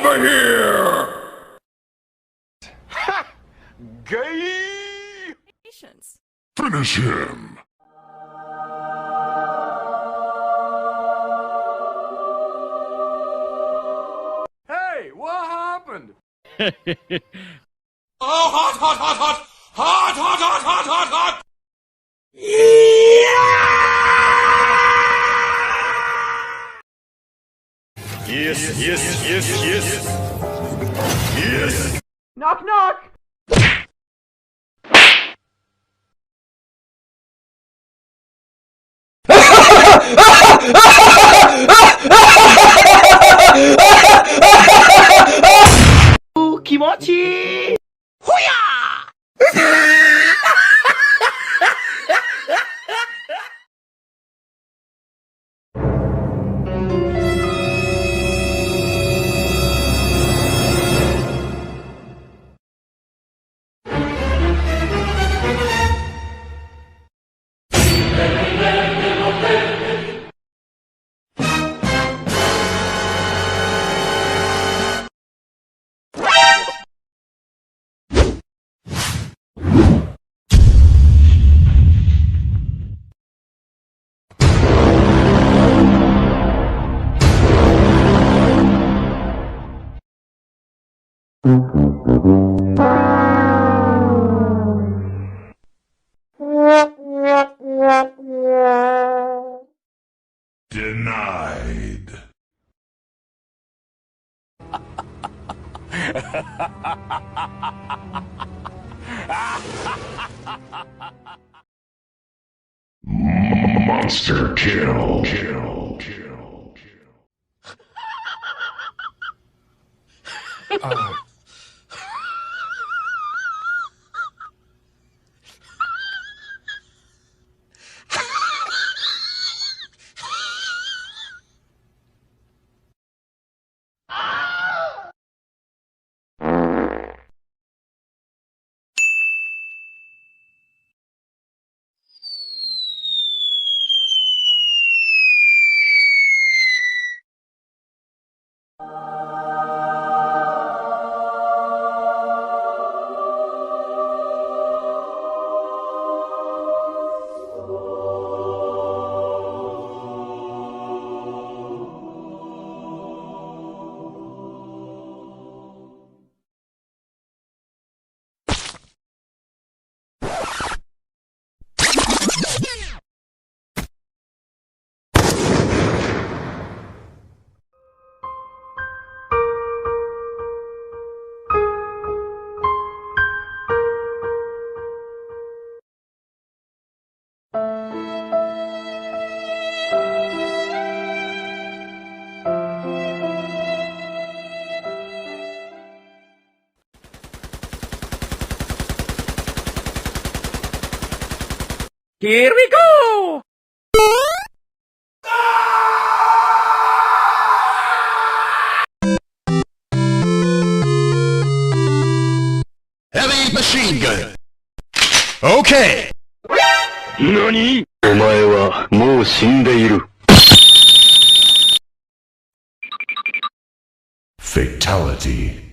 over here! Ha! Gay! Patience. Finish him! Hey, what happened? Oh, hot, hot, hot, hot! Hot, hot, hot, hot, hot, hot! Yes, yes, yes, yes. Yes! Knock, knock! Kimochi! Denied. Monster kill. Kill. Kill. Kill. Here we go! Heavy machine gun. Okay. 何？お前はもう死んでいる。Fatality.